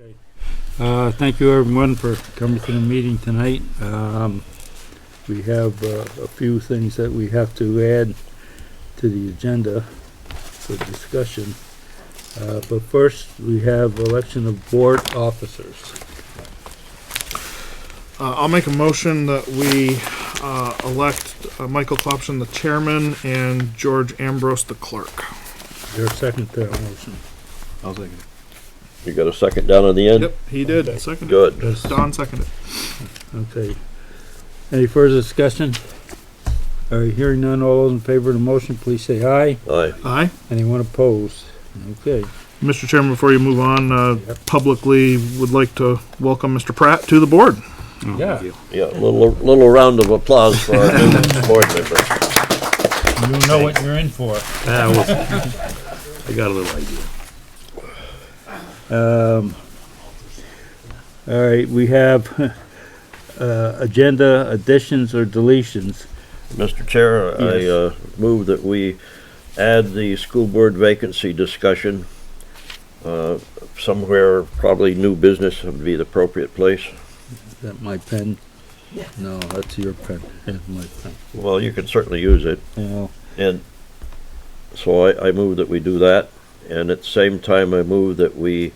Thank you everyone for coming to the meeting tonight. We have a few things that we have to add to the agenda for discussion. But first, we have election of board officers. I'll make a motion that we elect Michael Klopshin the chairman and George Ambrose the clerk. Is there a second to that motion? I'll second it. You got a second down on the end? Yep, he did. Okay. Second. Good. Don seconded. Okay. Any further discussion? All right, hearing none, all those in favor of the motion, please say aye. Aye. Aye. Anyone opposed? Okay. Mr. Chairman, before you move on, Yep. publicly would like to welcome Mr. Pratt to the board. Oh, Yeah. thank you. Yeah, a little round of applause for our new board member. You know what you're in for. I got a little idea. All right, we have agenda additions or deletions. Mr. Chair, Yes. I move that we add the school board vacancy discussion somewhere, probably new business would be the appropriate place. Is that my pen? Yeah. No, that's your pen. That's my pen. Well, you can certainly use it. Yeah. And so I move that we do that. And at the same time, I move that we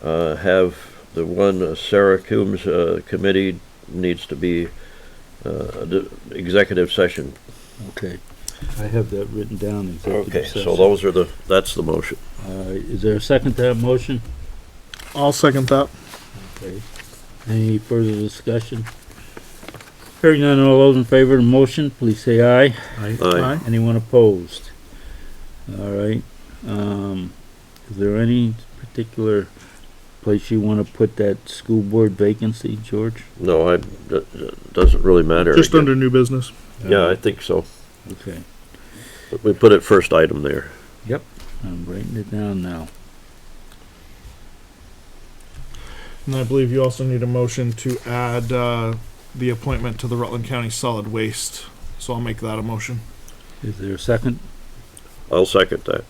have the one Sarah Coombs committee needs to be the executive session. Okay. I have that written down. Executive Okay, session. so those are that's the motion. All right, is there a second to that motion? I'll second that. Okay. Any further discussion? Hearing none, all those in favor of the motion, please say aye. Aye. Anyone opposed? All right. Is there any particular place you want to put that school board vacancy, George? No, doesn't really matter. Just under new business. Yeah, I think so. Okay. But we put it first item there. Yep. I'm writing it down now. And I believe you also need a motion to add the appointment to the Rutland County Solid Waste. So I'll make that a motion. Is there a second? I'll second that.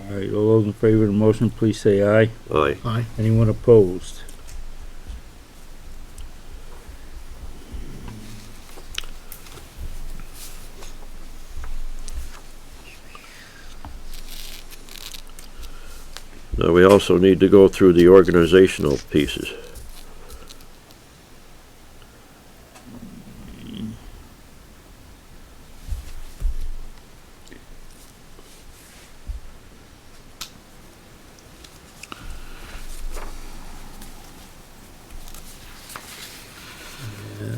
All right, all those in favor of the motion, please say aye. Aye. Aye. Anyone opposed? Now, we also need to go through the organizational pieces.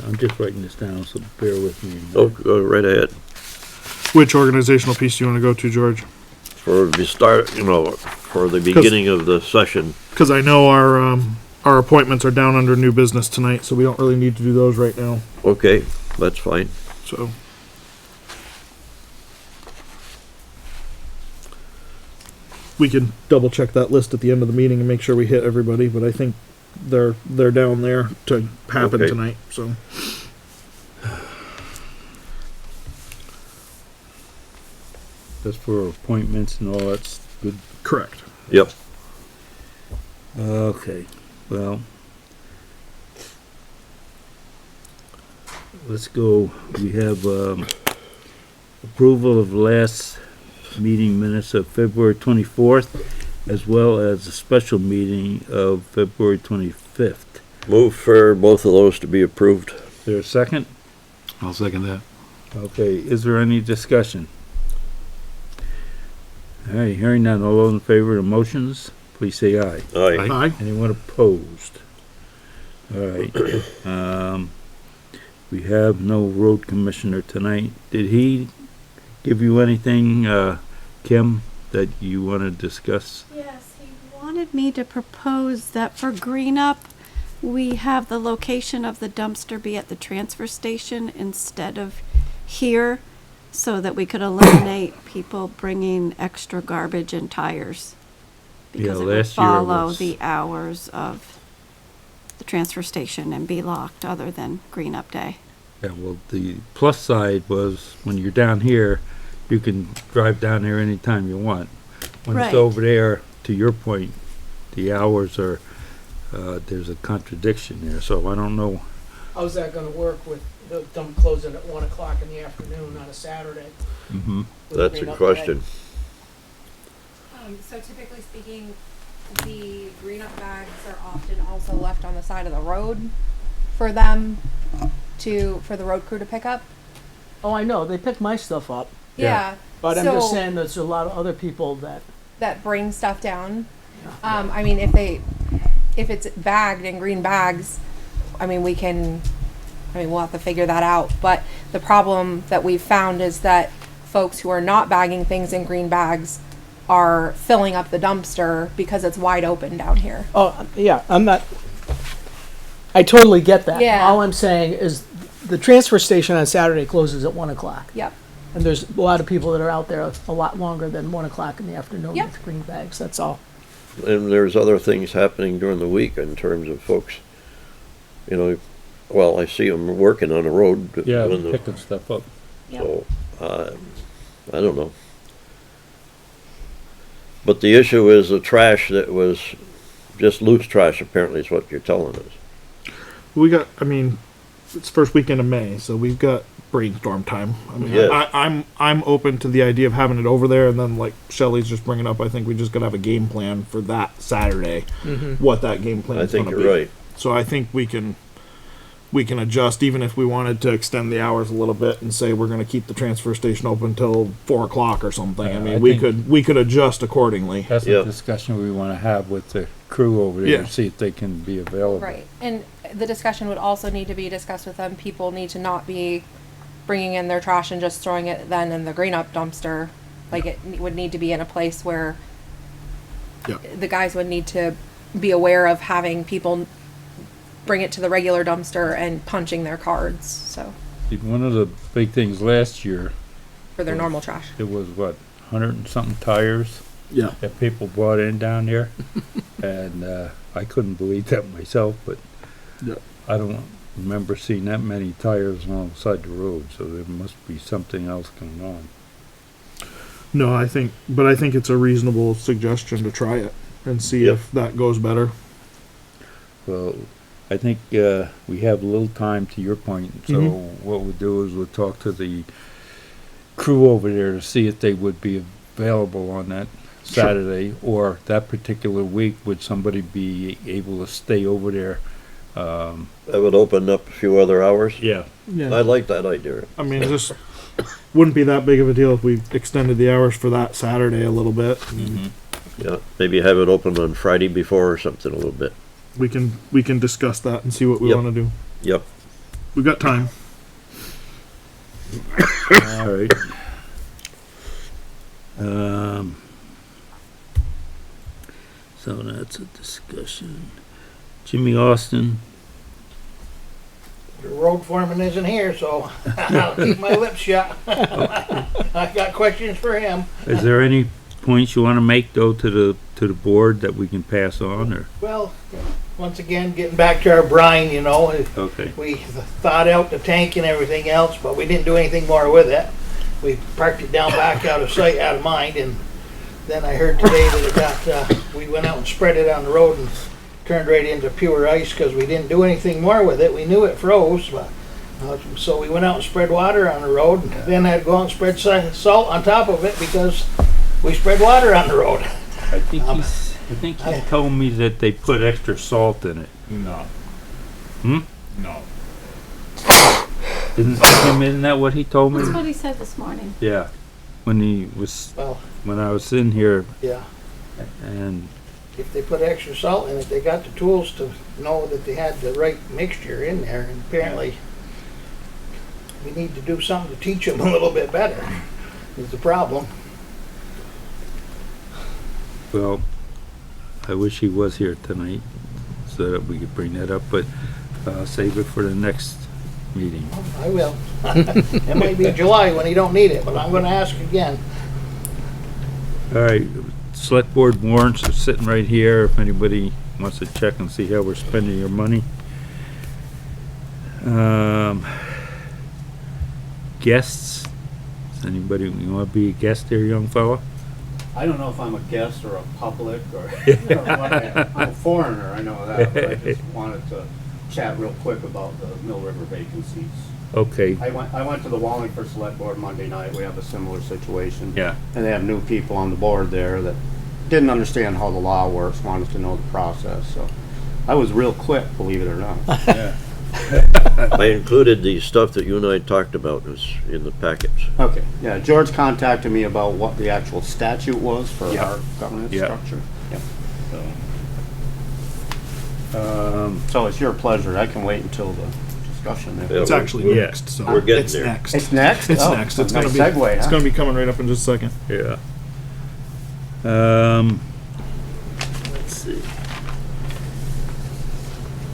I'm just writing this down, so bear with me. Oh, go right ahead. Which organizational piece do you want to go to, George? For the start, for the beginning of the session. Because I know our appointments are down under new business tonight, so we don't really need to do those right now. Okay, that's fine. So we can double check that list at the end of the meeting and make sure we hit everybody. But I think they're down there to happen Okay. tonight. So That's for appointments and all that's good. correct. Yep. Okay, well, let's go. We have approval of last meeting minutes of February 24th, as well as a special meeting of February 25th. Move for both of those to be approved. Is there a second? I'll second that. Okay, is there any discussion? All right, hearing none, all those in favor of the motions, please say aye. Aye. Aye. Anyone opposed? All right. We have no road commissioner tonight. Did he give you anything, Kim, that you want to discuss? Yes, he wanted me to propose that for green up, we have the location of the dumpster be at the transfer station instead of here, so that we could eliminate people bringing extra garbage and tires. Because Yeah, it would last year follow was- the hours of the transfer station and be locked other than green up day. Yeah, well, the plus side was when you're down here, you can drive down there anytime you want. When Right. it's over there, to your point, the hours are there's a contradiction there, so I don't know. How's that gonna work with the dump closing at 1 o'clock in the afternoon on a Saturday? Mm-hmm. with That's green a up day? question. So typically speaking, the green up bags are often also left on the side of the road for them for the road crew to pick up. Oh, I know, they pick my stuff up, Yeah. but I'm just So- saying there's a lot of other people that, That bring stuff down. I mean, if it's bagged in green bags, I mean, we'll have to figure that out. But the problem that we've found is that folks who are not bagging things in green bags are filling up the dumpster because it's wide open down here. oh, yeah, I totally get that. Yeah. All I'm saying is the transfer station on Saturday closes at 1 o'clock. Yep. And there's a lot of people that are out there a lot longer than 1 o'clock in the afternoon Yep. with green bags, that's all. And there's other things happening during the week in terms of folks, you know, well, I see them working on the road. Yeah, doing the- picking stuff up. So, I don't know. But the issue is the trash that was just loose trash, apparently is what you're telling us. We got, I mean, it's first weekend of May, so we've got brainstorm time. I mean, Yeah. I'm open to the idea of having it over there, and then like Shelley's just bringing up, I think we just gotta have a game plan for that Saturday. What that game plan I is think gonna you're be. right. So I think we can adjust, even if we wanted to extend the hours a little bit and say we're gonna keep the transfer station open till 4 o'clock or something. I I mean, we think- could adjust accordingly. That's Yeah. a discussion we wanna have with the crew over there, Yeah. and see if they can be available. Right. And the discussion would also need to be discussed with them. People need to not be bringing in their trash and just throwing it then in the green up dumpster. Like it would need to be in a place where Yeah. the guys would need to be aware of having people bring it to the regular dumpster and punching their cards. So See, one of the big things last year, for their normal trash. it was what, 100 and something tires Yeah. that people brought in down there, and I couldn't believe that myself, but Yeah. I don't remember seeing that many tires alongside the road, so there must be something else going on. No, I think it's a reasonable suggestion to try it and see Yep. if that goes better. Well, I think we have a little time, to your point, so what we'll do is we'll talk to the crew over there to see if they would be available on that Sure. Saturday, or that particular week, would somebody be able to stay over there? That would open up a few other hours. Yeah. Yeah. I like that idea. I mean, just wouldn't be that big of a deal if we extended the hours for that Saturday a little bit. Yeah, maybe have it open on Friday before or something a little bit. We can discuss that and see what we Yep. want to do. Yep. We've got time. All right. So that's a discussion. Jimmy Austin, The road foreman isn't here, so I'll keep my lips shut. I got questions for him. is there any points you want to make though to the board that we can pass on, or? Well, once again, getting back to our brine, you know, Okay. we thawed out the tank and everything else, but we didn't do anything more with it. We parked it down back out of sight, out of mind, and then I heard today that it got, we went out and spread it on the road and turned right into pure ice because we didn't do anything more with it. We knew it froze, but, so we went out and spread water on the road, and then I had to go out and spread salt on top of it because we spread water on the road. I think he told me that they put extra salt in it. No. Hmm? No. Isn't that what he told me? That's what he said this morning. Yeah. When Well, I was in here, yeah. and If they put extra salt in it, they got the tools to know that they had the right mixture in there, and apparently we need to do something to teach them a little bit better, is the problem. well, I wish he was here tonight so that we could bring that up, but save it for the next meeting. I will. It might be July when he don't need it, but I'm gonna ask again. All right, select board warrants are sitting right here if anybody wants to check and see how we're spending your money. Guests, does anybody, you want to be a guest there, young fella? I don't know if I'm a guest or a public or what I am. I'm a foreigner, I know that, but I just wanted to chat real quick about the Mill River vacancies. Okay, I went to the Wallingford Select Board Monday night. We have a similar situation. yeah, And they have new people on the board there that didn't understand how the law works, wanted to know the process, so I was real quick, believe it or not. I included the stuff that you and I talked about in the packets. Okay, yeah, George contacted me about what the actual statute was for Yeah. our governance Yeah. structure. Yeah. um, So it's your pleasure. I can wait until the discussion there. Yeah, It's actually we're- next, so. we're getting it's there. next. It's next? It's Oh, next. It's gonna nice be, segue, it's huh? gonna be coming right up in just a second. yeah. Let's see.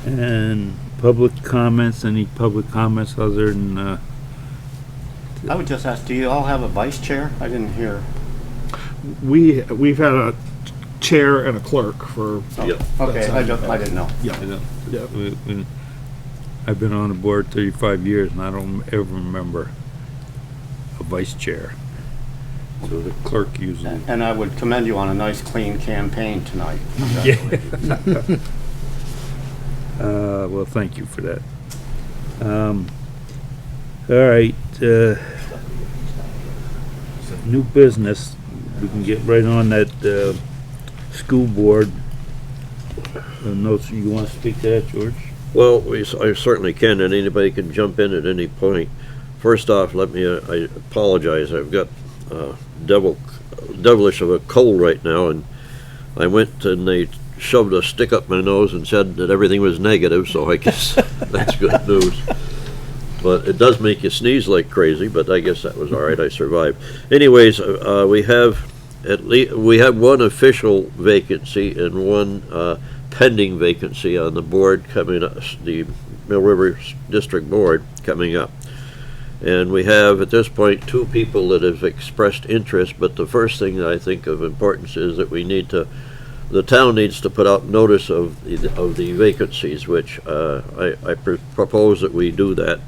And public comments, any public comments other than, I would just ask, do you all have a vice chair? I didn't hear. We've had a chair and a clerk for, Yep. Okay, I didn't know. yeah, yeah. I've been on the board 35 years and I don't ever remember a vice chair. So the clerk usually. And I would commend you on a nice, clean campaign tonight. Well, thank you for that. All right, new business, we can get right on that, school board. Notes, you want to speak to that, George? Well, I certainly can, and anybody can jump in at any point. First off, I apologize. I've got devilish of a cold right now, and I went and they shoved a stick up my nose and said that everything was negative, so I guess that's good news. But it does make you sneeze like crazy, but I guess that was all right. I survived. Anyways, we have one official vacancy and one pending vacancy on the board coming up, the Mill River District Board coming up. And we have, at this point, 2 people that have expressed interest, but the first thing that I think of importance is that the town needs to put out notice of the vacancies, which I propose that we do that,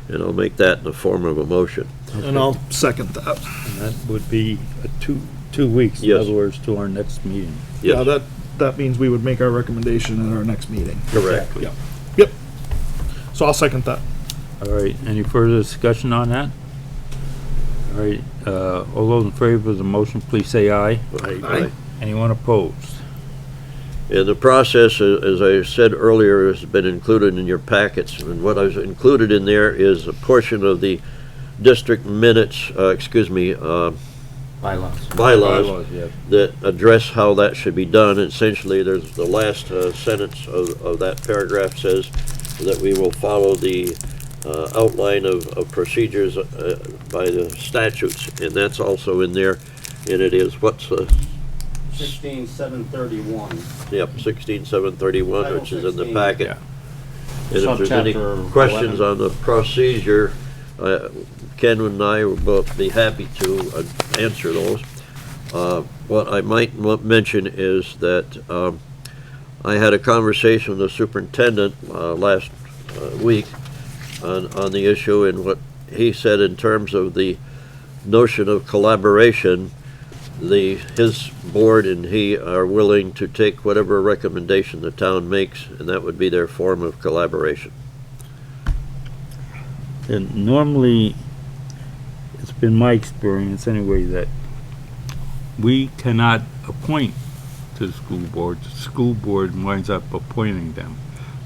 and I'll make that in the form of a motion. And I'll second that. And that would be 2 weeks, in Yes. other words, to our next meeting. Yeah, Yes, that means we would make our recommendation at our next meeting. correct. Yeah. Yep. So I'll second that. All right, any further discussion on that? All right, all those in favor of the motion, please say aye. Aye. Anyone opposed? And the process, as I said earlier, has been included in your packets, and what I've included in there is a portion of the district minutes, bylaws Yeah. that address how that should be done. Essentially, there's the last sentence of that paragraph says that we will follow the outline of procedures by the statutes, and that's also in there, and it is, 16,731. Yep, 16,731, which is in the 16, packet. yeah. And if there's any Subchapter questions 11. on the procedure, Ken and I will both be happy to answer those. What I might mention is that I had a conversation with the superintendent last week on the issue, and what he said in terms of the notion of collaboration, his board and he are willing to take whatever recommendation the town makes, and that would be their form of collaboration. And normally, it's been my experience anyway, that we cannot appoint to the school board. The school board winds up appointing them.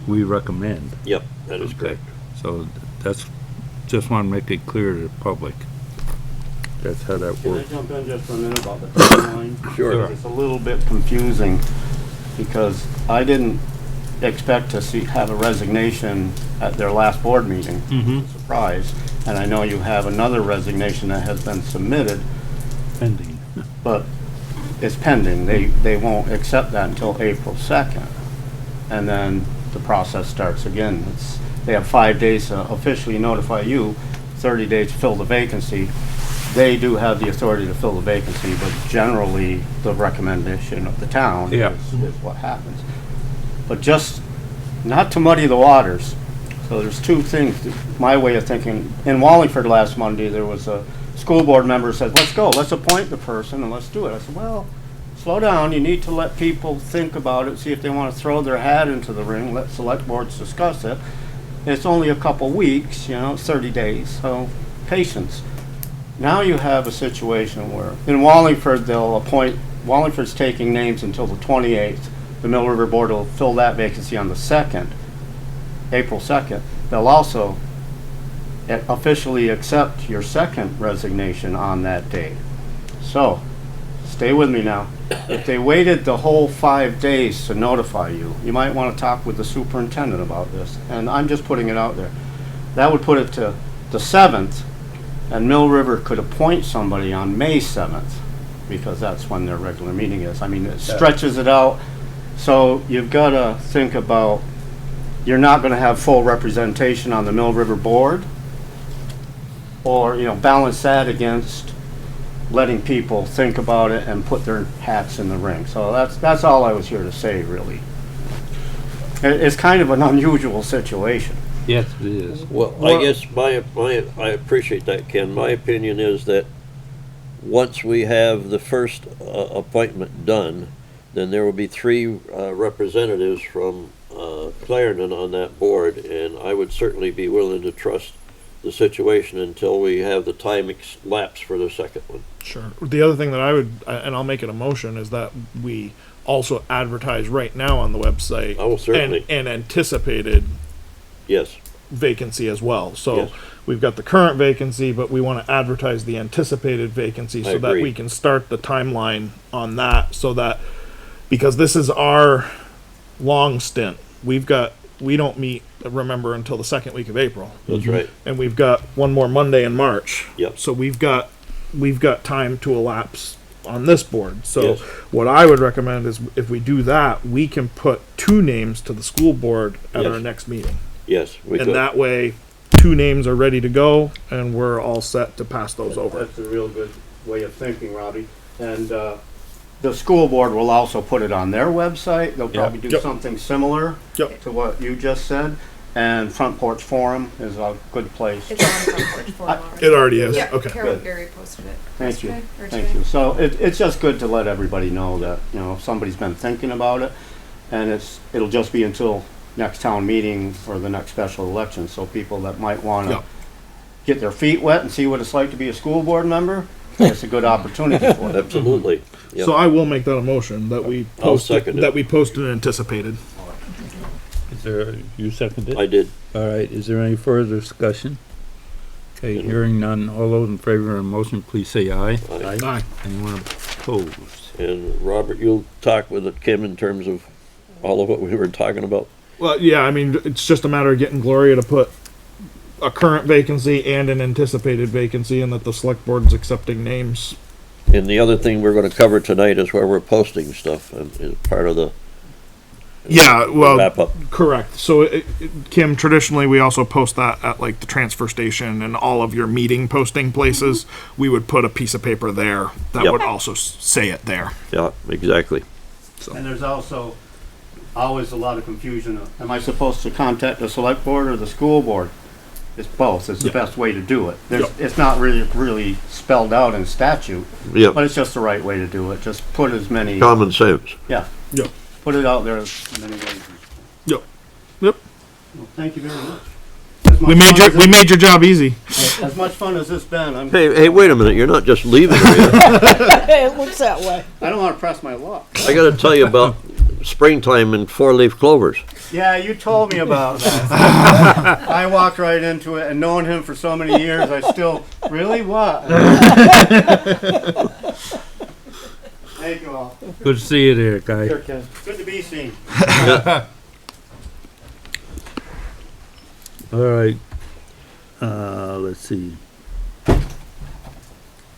We recommend. Yep, that is Okay. correct. So that's, just want to make it clear to the public. That's how that Can I works. jump in just for a minute about the timeline? Sure. It's a little bit confusing because I didn't expect to have a resignation at their last board meeting. Mhm. Surprise. And I know you have another resignation that has been submitted, Pending. but it's pending. They won't accept that until April 2nd. And then the process starts again. They have 5 days to officially notify you, 30 days to fill the vacancy. They do have the authority to fill the vacancy, but generally, the recommendation of the town Yeah. is what happens. But just not to muddy the waters. So there's 2 things, my way of thinking. In Wallingford last Monday, there was a school board member says, let's go, let's appoint the person and let's do it. I said, well, slow down, you need to let people think about it, see if they want to throw their hat into the ring, let select boards discuss it. It's only a couple weeks, you know, it's 30 days, so patience. Now you have a situation where in Wallingford, they'll appoint, Wallingford's taking names until the 28th. The Mill River Board will fill that vacancy on the 2nd, April 2nd. They'll also officially accept your second resignation on that date. So, stay with me now. If they waited the whole 5 days to notify you, you might want to talk with the superintendent about this. And I'm just putting it out there. That would put it to the 7th, and Mill River could appoint somebody on May 7th, because that's when their regular meeting is. I mean, it stretches it out. So you've got to think about, you're not going to have full representation on the Mill River Board, or, you know, balance that against letting people think about it and put their hats in the ring. So that's all I was here to say, really. It's kind of an unusual situation. Yes, it is. Well, I guess I appreciate that, Ken. My opinion is that once we have the first appointment done, then there will be 3 representatives from Clarendon on that board, and I would certainly be willing to trust the situation until we have the time lapse for the second one. Sure. The other thing that I would, and I'll make it a motion, is that we also advertise right now on the website. Oh, certainly. And anticipated Yes. vacancy as well. So Yes. we've got the current vacancy, but we want to advertise the anticipated vacancy so that agree. we can start the timeline on that, so that, because this is our long stint. We don't meet, remember, until the second week of April. That's right. And we've got one more Monday in March. Yep. So we've got time to elapse on this board. So Yes. what I would recommend is if we do that, we can put 2 names to the school board at Yes. our next meeting. Yes, we And could. that way, 2 names are ready to go and we're all set to pass those over. That's a real good way of thinking, Robbie. And the school board will also put it on their website. They'll probably do Yep. something similar Yep. to what you just said. And Front Porch Forum is a good place. It's on Front Porch Forum already. It already is? Yeah, Okay. Carol Good. Gary posted it. Thank you. yesterday or Thank today. you. So it's just good to let everybody know that, you know, if somebody's been thinking about it, and it'll just be until next town meeting or the next special election. So people that might want to Yep. get their feet wet and see what it's like to be a school board member, it's a good opportunity for them. Absolutely. Yep. So I will make that a motion that we I'll post second it. that we post an anticipated. Is there, you seconded? I did. All right, is there any further discussion? Okay, hearing none, all those in favor of the motion, please say aye. Aye. Anyone opposed? And Robert, you'll talk with Kim in terms of all of what we were talking about? Well, yeah, I mean, it's just a matter of getting Gloria to put a current vacancy and an anticipated vacancy, and that the select board's accepting names. And the other thing we're gonna cover tonight is where we're posting stuff, is part of the Yeah, well, wrap up. correct. So, Kim, traditionally, we also post that at like the transfer station and all of your meeting posting places. We would put a piece of paper there that Yep. would also say it there. Yeah, exactly. And there's also always a lot of confusion. Am I supposed to contact the select board or the school board? It's both. It's the Yep. best way to do it. Yep. It's not really spelled out in statute, Yep, but it's just the right way to do it. Just put as many, common sense. yeah. Yep. Put it out there as many ways. Yep. Yep. Well, thank you very much. As much We made fun your we made your job easy. as much fun as this been, Hey, wait a minute, you're not just leaving her yet. It looks that way. I don't want to press my luck. I gotta tell you about springtime and 4-leaf clovers. Yeah, you told me about that. I walked right into it, and knowing him for so many years, I still, really, what? Thank you all. Good to see you there, guy. Sure, Ken. Good to be seen. All right, let's see.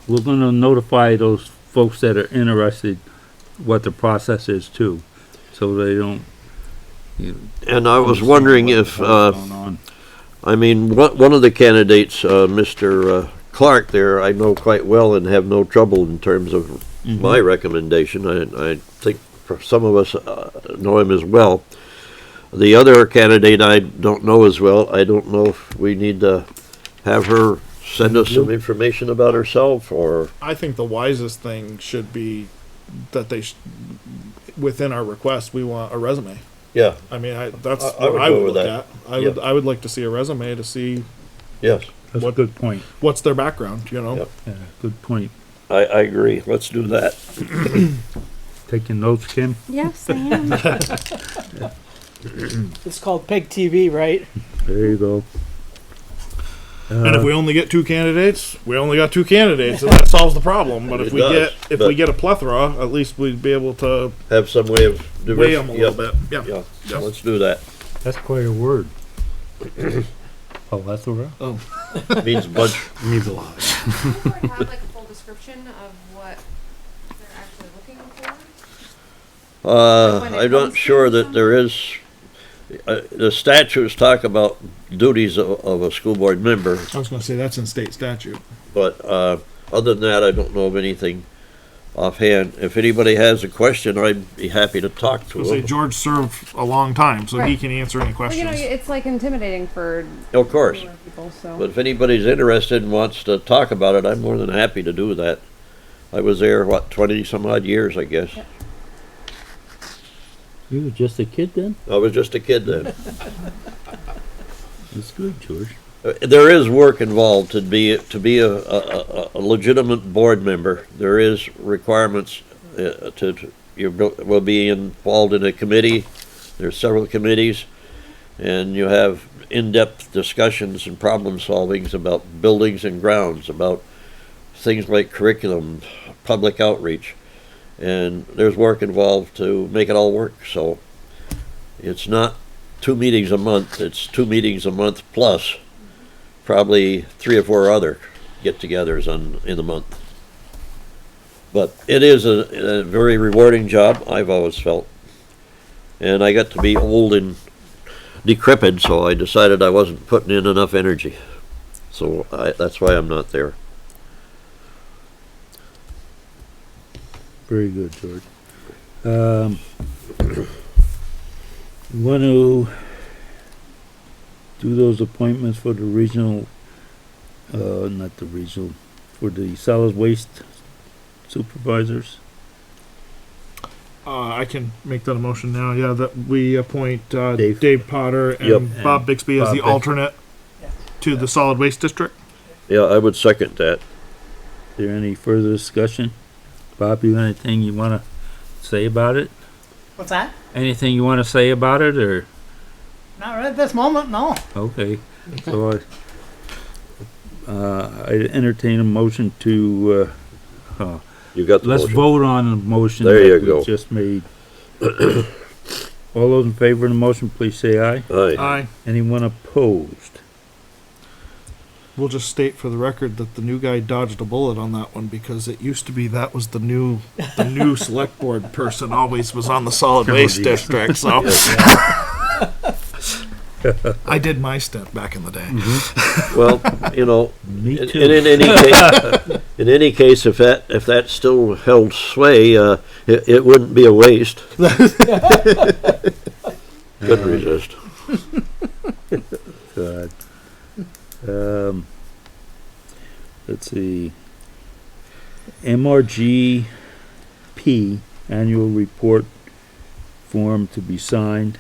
We're gonna notify those folks that are interested what the process is too, so they don't. And I was wondering if, what's going on. I mean, one of the candidates, Mr. Clark there, I know quite well and have no trouble in terms of my recommendation. I think for some of us know him as well. The other candidate I don't know as well. I don't know if we need to have her send us some information about herself, or, I think the wisest thing should be that within our request, we want a resume. yeah, I mean, that's I what would I go would with look that. at. I would like to see a resume to see yes, That's a good point. what's their background, you know? Yep. Yeah, good point. I agree. Let's do that. Taking notes, Kim? Yes, I am. It's called PEG TV, right? There you go. And if we only get two candidates, we only got two candidates, and that solves the problem. But It if we does, get but- we get a plethora, at least we'd be able to Have some way of. weigh them a little bit. Yeah. Yeah, Yeah. let's do that. That's quite a word. Plethora? Means a bunch. Means a lot. have like a full description of what they're actually looking for? When it I'm comes not to sure that some- there is, the statutes talk about duties of a school board member, I was going to say that's in state statute. but, other than that, I don't know of anything offhand. If anybody has a question, I'd be happy to talk to I was say them. George served a long time, so he Right. can answer any Well, you know, questions. it's like intimidating for Of course, newer people, so. but if anybody's interested and wants to talk about it, I'm more than happy to do that. I was there, 20 some odd years, I guess. You were just a kid then? I was just a kid then. That's good, George. There is work involved to be a legitimate board member. There is requirements you will be involved in a committee. There's several committees, and you have in-depth discussions and problem solvings about buildings and grounds, about things like curriculum, public outreach, and there's work involved to make it all work. So it's not 2 meetings a month, it's 2 meetings a month plus probably 3 or 4 other get-togethers in the month. But it is a very rewarding job, I've always felt. And I got to be old and decrepit, so I decided I wasn't putting in enough energy. So that's why I'm not there. Very good, George. You want to do those appointments for the regional, not the regional, for the solid waste supervisors? I can make that a motion now. Yeah, that we appoint Dave. Dave Potter and Yep. Bob Bixby as Bob the Bix- alternate to the solid waste district. Yeah, I would second that. Is there any further discussion? Bob, you got anything you want to say about it? What's that? Anything you want to say about it, or? Not right at this moment, no. Okay, so I entertain a motion to, You got the let's motion. vote on the motion There you that go. we just made. All those in favor of the motion, please say aye. Aye. Aye. Anyone opposed? We'll just state for the record that the new guy dodged a bullet on that one because it used to be that was the new select board person always was on the solid waste geez. district. So I did my stint back in the day. Well, you know, Me in too. in any case, if that still held sway, it wouldn't be a waste. Couldn't resist. God. Let's see. MRGP Annual Report Form to be signed.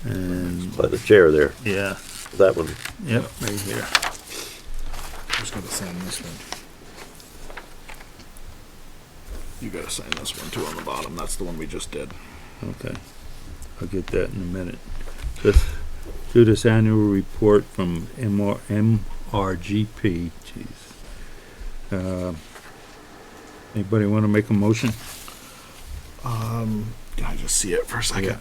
And, By the chair there, yeah, that one. yep, right here. Just gotta sign this one. You gotta sign this one too on the bottom. That's the one we just did. Okay, I'll get that in a minute. Just do this annual report from MRGP, jeez. Anybody want to make a motion? Can I just see it for a second?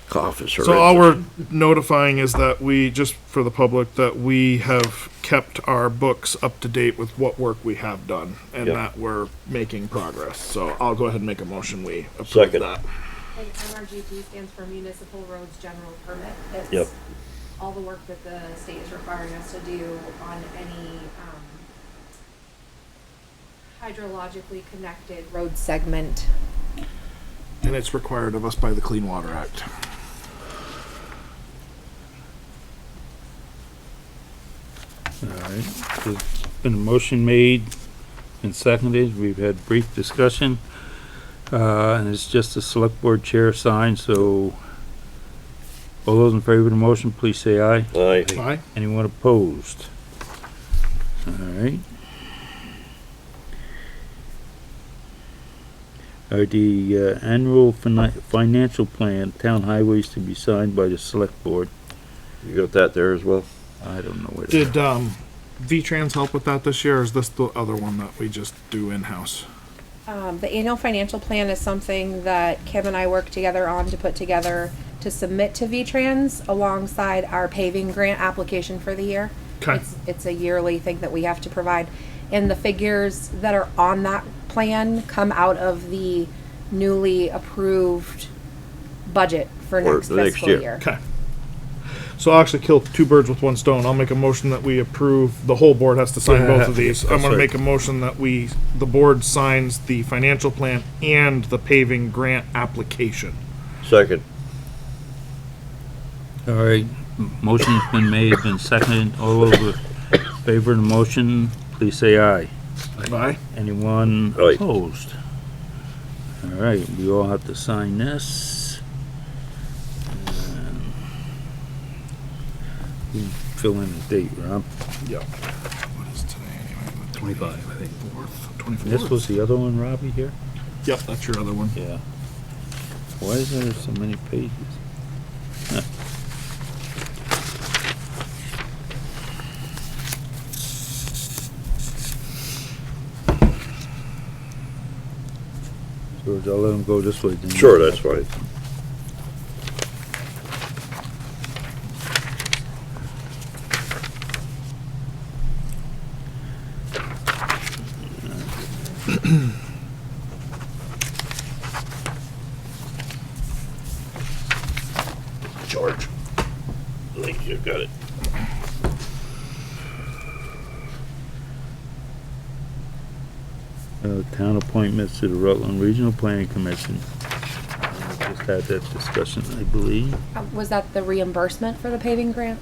Cough is So horrendous. all we're notifying is that we, just for the public, that we have kept our books up to date with what work we have done and Yep. that we're making progress. So I'll go ahead and make a motion. We approve Second. that. And MRGP stands for Municipal Roads General Permit. It's Yep. all the work that the state is requiring us to do on any hydrologically connected road segment. And it's required of us by the Clean Water Act. All right, there's been a motion made and seconded. We've had brief discussion. And it's just a select board chair sign, so all those in favor of the motion, please say aye. Aye. Aye. Anyone opposed? All right. Are the annual financial plan, town highways to be signed by the select board? You got that there as well? I don't know what. Did V-Trans help with that this year, or is this the other one that we just do in-house? The annual financial plan is something that Kim and I work together on to put together to submit to V-Trans alongside our paving grant application for the year. Okay. It's a yearly thing that we have to provide. And the figures that are on that plan come out of the newly approved budget for For next the next fiscal year. year. Okay. So I'll actually kill two birds with one stone. I'll make a motion that we approve, the whole board has to sign both of these. I'm gonna make a motion that the board signs the financial plan and the paving grant application. Second. All right, motion's been made, been seconded. All those in favor of the motion, please say aye. Aye. Anyone Aye. opposed? All right, we all have to sign this. And you fill in the date, Rob. Yep. What is today anyway? 25, I think. 24th. This was the other one, Robbie, here? Yep, that's your other one. Yeah. Why is there so many pages? Huh. George, I'll let him go this way. then. Sure, that's fine. George. I think you've got it. Town appointments to the Rutland Regional Planning Commission. Just had that discussion, I believe. Was that the reimbursement for the paving grant?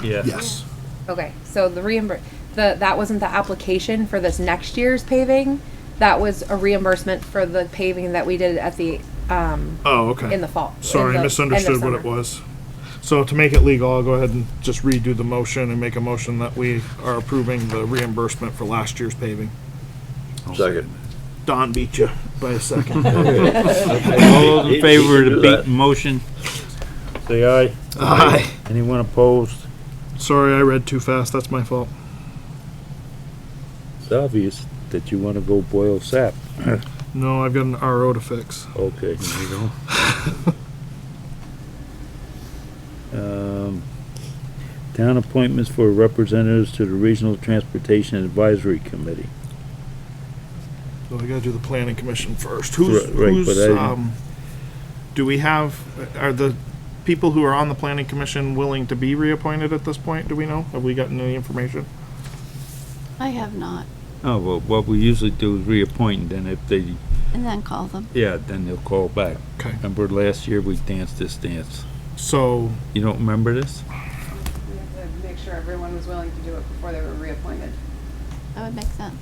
Yeah. Yes. Okay, so that wasn't the application for this next year's paving. That was a reimbursement for the paving that we did at the, Oh, okay. in the fall. Sorry, I misunderstood what it was. So to make it legal, I'll go ahead and just redo the motion and make a motion that we are approving the reimbursement for last year's paving. Second. Don beat you by a second. All those in favor of the beaten motion, say aye. Aye. Anyone opposed? Sorry, I read too fast. That's my fault. It's obvious that you want to go boil sap. No, I've got an RO to fix. Okay, there you go. Town appointments for representatives to the Regional Transportation Advisory Committee. So we gotta do the planning commission first. Right, but I- Do we have, are the people who are on the planning commission willing to be reappointed at this point? Do we know? Have we gotten any information? I have not. Oh, well, what we usually do is reappoint, and then if they, And then call them. yeah, then they'll call back. Okay. Remember last year we danced this dance? So, You don't remember this? We have to make sure everyone was willing to do it before they were reappointed. That would make sense.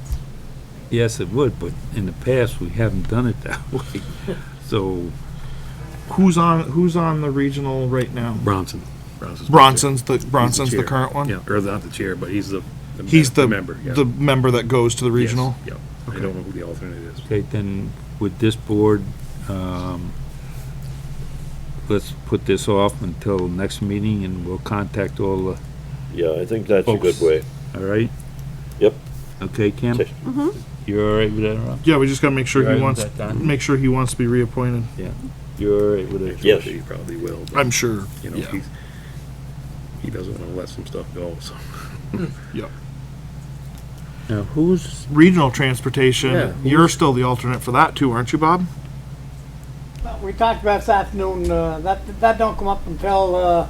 Yes, it would, but in the past, we haven't done it that way. So, who's on the regional right now? Bronson. Bronson's the chair. current one? Yeah, or not the chair, but he's the member. yeah. The member that goes to the regional? Yes, yeah. Okay. I don't know who the alternate is. okay, then with this board, let's put this off until next meeting and we'll contact all the, Yeah, I think that's a good Folks. way. all right? Yep. Okay, Kim? Okay. You're all right with that, Rob? Yeah, we just gotta make sure You're he all right wants, with that, Don? make sure he wants to be reappointed. Yeah. You're all right with it? Yes. He probably will. but, I'm sure, You know, yeah. he doesn't want to let some stuff go, so. Yep. Now, who's, Regional transportation, Yeah, you're still the alternate for that too, aren't you, Bob? Well, we talked about this afternoon, that don't come up until,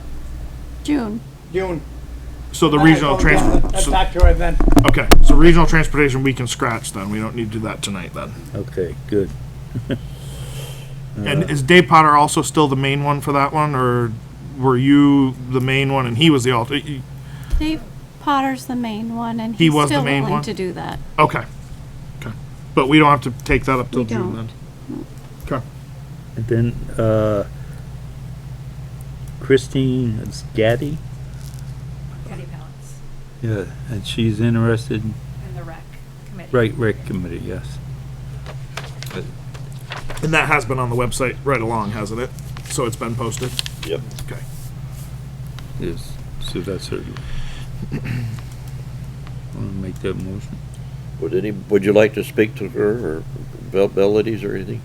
June. June. So the regional Let's trans, talk to her then. okay, so regional transportation, we can scratch then, we don't need to do that tonight then. okay, good. And is Dave Potter also still the main one for that one, or were you the main one and he was the alternate? Dave Potter's the main one, and He he's was the still main willing one? to do that. Okay. Okay. But we don't have to take that up till We June don't. then? Okay. And then, Christine Gatti, Gatti-Palance yeah, and she's interested, and the rec committee. right, rec committee, yes. And that has been on the website right along, hasn't it? So it's been posted? Yep. Okay. Yes, so that's her. Wanna make that motion? Would you like to speak to her or abilities or anything?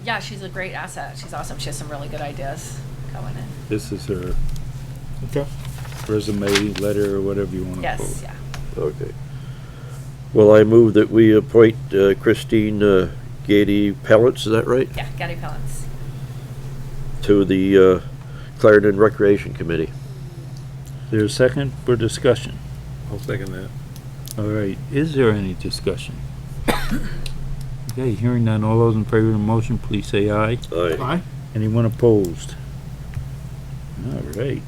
Yeah, she's a great asset. She's awesome. She has some really good ideas going in. This is her Okay. resume, letter, or whatever you wanna call it. Yes, yeah. Okay. Well, I move that we appoint Christine Gatti-Palance, is that right? Yeah, Gatti-Palance. To the Clarendon Recreation Committee. There's a second for discussion. I'll second that. All right, is there any discussion? Okay, hearing none, all those in favor of the motion, please say aye. Aye. Aye. Anyone opposed? All right.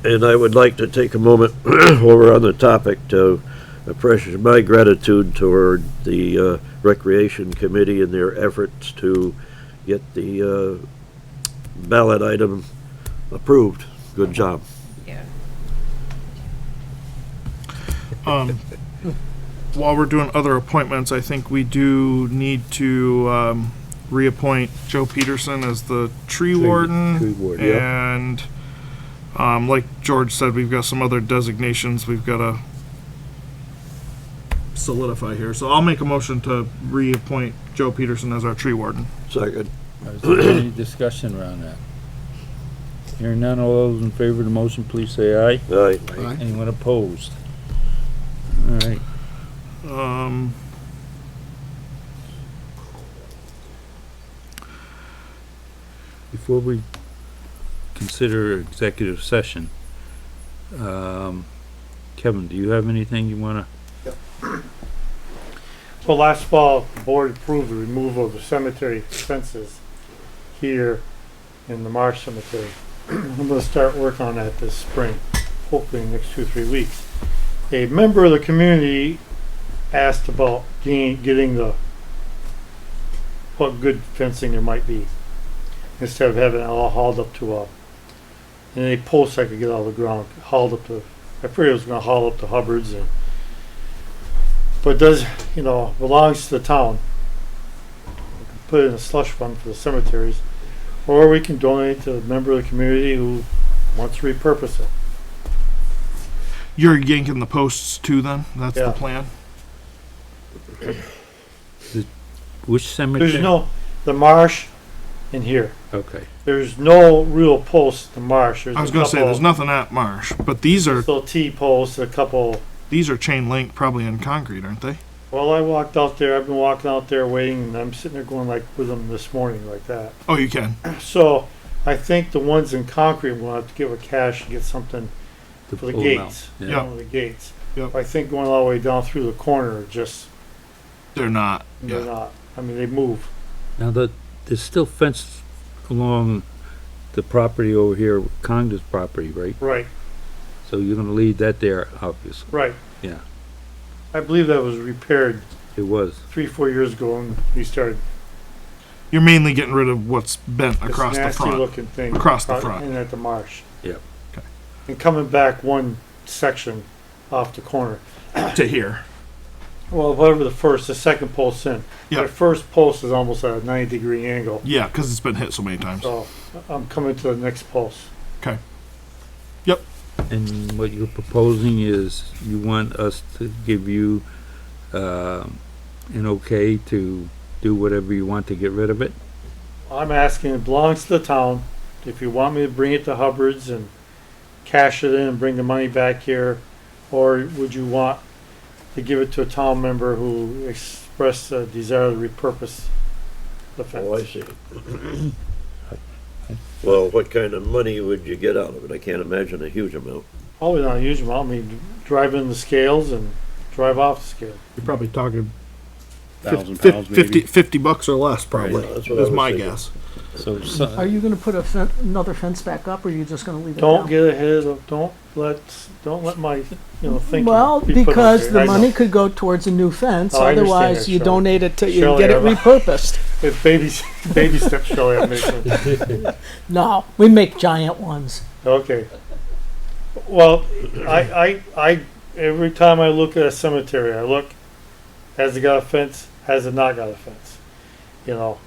And I would like to take a moment while we're on the topic to express my gratitude toward the Recreation Committee and their efforts to get the ballot item approved. Good job. Yeah. While we're doing other appointments, I think we do need to reappoint Joe Peterson as the tree warden. tree warden, yep. And like George said, we've got some other designations we've got to solidify here. So I'll make a motion to reappoint Joe Peterson as our tree warden. Second. Is there any discussion around that? Hearing none, all those in favor of the motion, please say aye. Aye. Anyone opposed? All right. Before we consider executive session, Kevin, do you have anything you wanna? So last fall, the board approved the removal of the cemetery fences here in the Marsh Cemetery. I'm gonna start work on that this spring, hopefully in the next 2 or 3 weeks. A member of the community asked about getting what good fencing there might be, instead of having it all hauled up to any posts I could get out of the ground, hauled up to, I figured it was gonna haul up to Hubbard's but does, belongs to the town. We can put it in a slush fund for the cemeteries, or we can donate to a member of the community who wants to repurpose it. You're yanking the posts too then? That's Yeah. the plan? Which cemetery? There's the marsh in here. Okay. There's no real posts in the marsh. There's I was a gonna say, couple there's nothing at Marsh, but these are little T-posts, a couple. chain link, probably in concrete, aren't they? Well, I walked out there, I've been walking out there waiting, and I'm sitting there going like with them this morning like that. Oh, you can. So, I think the ones in concrete, we'll have to give a cash and get something To for the pull 'em out. gates. Yeah. One of the gates. Yep. I think going all the way down through the corner, They're not. they're Yeah. not, I mean, they move. Now, there's still fence along the property over here, Congress property, right? Right, So you're gonna leave that there, obviously. right. Yeah. I believe that was repaired It was. 3-4 years ago, and we started You're mainly getting rid of what's bent this across the nasty front. looking thing. Across the front. In at the marsh. Yep. Okay. And coming back one section off the corner. To here. Well, whatever the second post in. Yeah. The first post is almost at a 90-degree angle. Yeah, because it's been hit so many times. So I'm coming to the next post. Okay. Yep. And what you're proposing is you want us to give you, an okay to do whatever you want to get rid of it? I'm asking, it belongs to the town. If you want me to bring it to Hubbard's and cash it in and bring the money back here, or would you want to give it to a town member who expressed a desire to repurpose the fence? Oh, I see. Well, what kind of money would you get out of it? I can't imagine a huge amount. Probably not a huge amount. I mean, drive in the scales and drive off the scale. You're probably talking 1,000 pounds maybe. 50 bucks or less, probably, Right, that's what I is was my thinking. guess. So, Are you gonna put another fence back up, or are you just gonna leave it Don't down? get ahead of, don't let my, thinking. Well, be put because out the there. I know. money could go towards a new fence, Oh, I understand otherwise that, you Shelley. donate it to, you Shelley, get it I'm- repurposed. It's baby steps, Shelley, I'm making. No, we make giant ones. Okay. Well, I, every time I look at a cemetery, I look, has it got a fence, has it not got a fence? You know,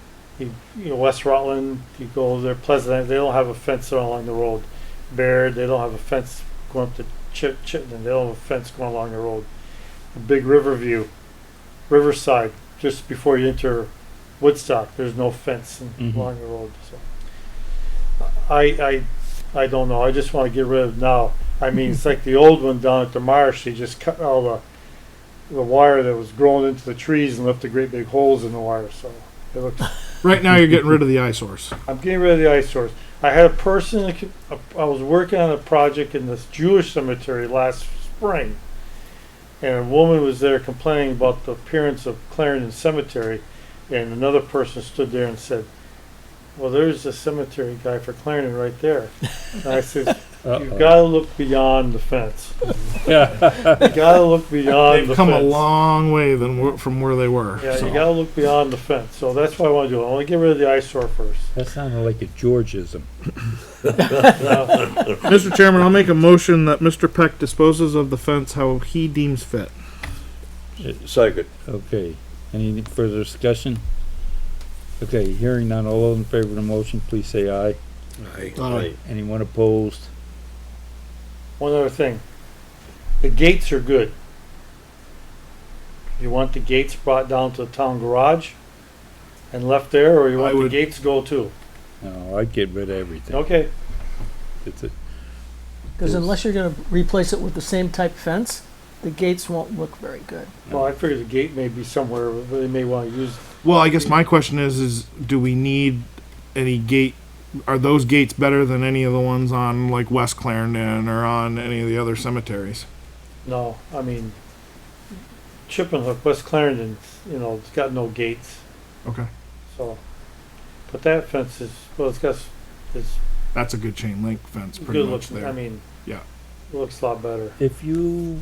West Rutland, you go over there, Pleasant, they don't have a fence along the road. Baird, they don't have a fence going up to Chittenden, they don't have a fence going along the road. A big Riverside, just before you enter Woodstock, there's no fence along the road, so. I don't know, I just wanna get rid of it now. I mean, it's like the old one down at the marsh, they just cut all the wire that was growing into the trees and left the great big holes in the wire, so it looks, Right now, you're getting rid of the eyesores. I'm getting rid of the eyesores. I had a person, I was working on a project in this Jewish cemetery last spring, and a woman was there complaining about the appearance of Clarendon Cemetery, and another person stood there and said, well, there's the cemetery guy for Clarendon right there. And I said, you've got to look beyond the fence. You got to look beyond the They've come a fence. long way from where they were. Yeah, so. you got to look beyond the fence. So that's what I want to do. I want to get rid of the eyesore first. that sounded like a Georgism. Mr. Chairman, I'll make a motion that Mr. Peck disposes of the fence how he deems fit. Second. Okay, any further discussion? Okay, hearing none, all those in favor of the motion, please say aye. Aye. Anyone opposed? One other thing. The gates are good. You want the gates brought down to the town garage and left there, or you I want the would- gates go too? No, I'd get rid of everything. Okay. It's a, Because unless you're gonna replace it with the same type fence, the gates won't look very good. Well, I figure the gate may be somewhere where they may want to use. Well, I guess my question is do we need any gate? Are those gates better than any of the ones on like West Clarendon or on any of the other cemeteries? No, I mean, Chippenhook, West Clarendon, it's got no gates. Okay, So, but that fence is, well, it's that's a good chain link fence, pretty good much looking. there. I mean, Yeah. it looks a lot better. if you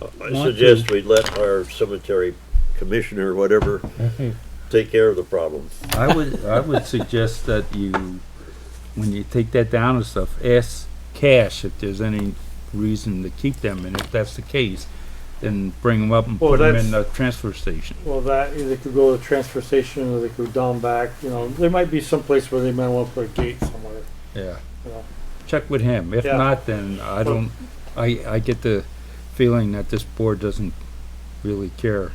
I Want suggest to. we let our cemetery commissioner, whatever, take care of the problem. I would suggest that you, when you take that down and stuff, ask Cash if there's any reason to keep them, and if that's the case, then bring them up and Well, put them in the that's- transfer station. Well, they could go to the transfer station, or they could go down back, there might be some place where they might want to put a gate somewhere, Yeah. you know. Check with him. If Yeah. not, then I get the feeling that this board doesn't really care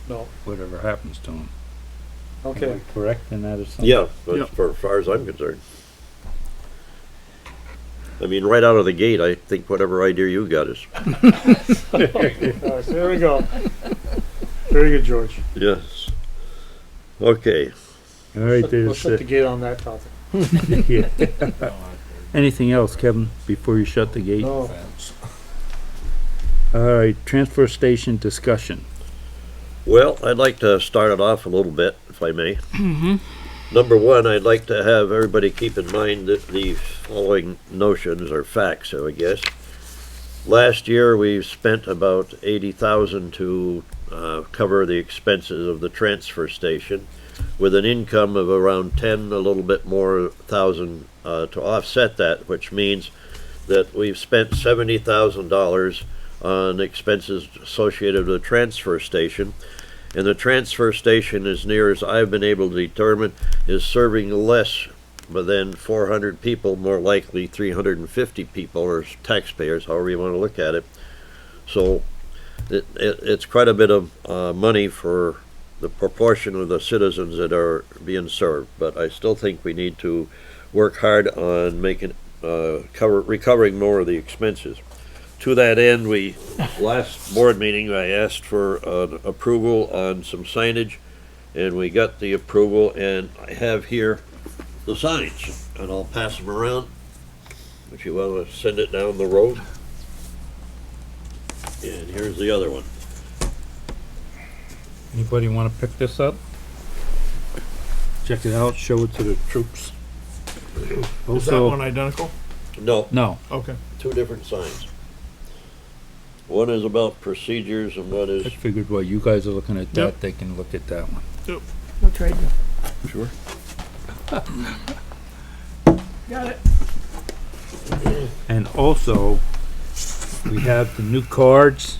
No, whatever happens to him. okay. Am I correct in that assumption? Yeah, that's Yeah. for as far as I'm concerned. I mean, right out of the gate, I think whatever idea you got is, All right, so there we go. Very good, George. yes. Okay, All right, We'll there's, set the gate on that topic. yeah. Anything else, Kevin, before you shut the gate? No, All right, transfer station discussion. well, I'd like to start it off a little bit, if I may. Number one, I'd like to have everybody keep in mind that the following notions or facts, I guess. Last year, we spent about 80,000 to cover the expenses of the transfer station, with an income of around 10, a little bit more thousand to offset that, which means that we've spent $70,000 on expenses associated with the transfer station. And the transfer station, as near as I've been able to determine, is serving less than 400 people, more likely 350 people or taxpayers, however you want to look at it. So it's quite a bit of money for the proportion of the citizens that are being served. But I still think we need to work hard on making recovering more of the expenses. To that end, last board meeting, I asked for approval on some signage, and we got the approval, and I have here the signs, and I'll pass them around if you want to send it down the road. And here's the other one. Anybody wanna pick this up? Check it out, show it to the troops. Is that one identical? No, No, Okay. two different signs. One is about procedures and one I is, figured while you guys are looking at that, Yep. they can look at that one. We'll trade you. Sure. Got it. And also, we have the new cards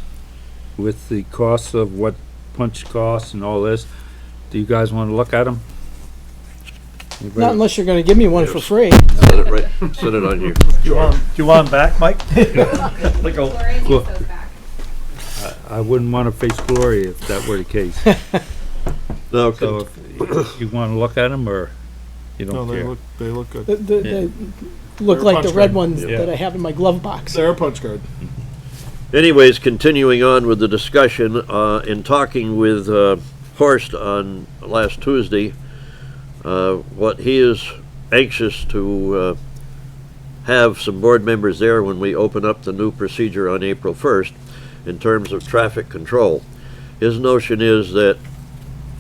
with the costs of what punch costs and all this. Do you guys wanna look at them? Not unless you're gonna give me one for free. set it right, set it on you. Do you want 'em back, Mike? Gloria needs those back. I wouldn't wanna face Gloria if that were the case. Now, So if you wanna look at them, or you No, don't they care? look good. They look They're like the punch red card. ones Yeah. that I have in my glove box. They're a punch card. anyways, continuing on with the discussion, in talking with, Horst on last Tuesday, what he is anxious to, have some board members there when we open up the new procedure on April 1st in terms of traffic control. His notion is that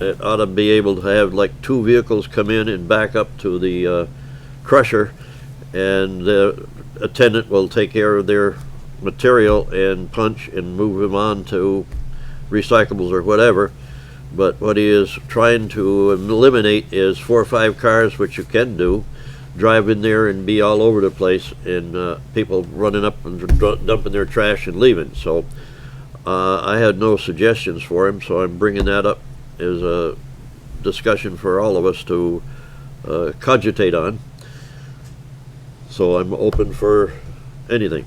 it ought to be able to have like two vehicles come in and back up to the crusher, and the attendant will take care of their material and punch and move them on to recyclables or whatever. But what he is trying to eliminate is 4 or 5 cars, which you can do, drive in there and be all over the place, and people running up and dumping their trash and leaving. So I had no suggestions for him, so I'm bringing that up as a discussion for all of us to cogitate on. So I'm open for anything.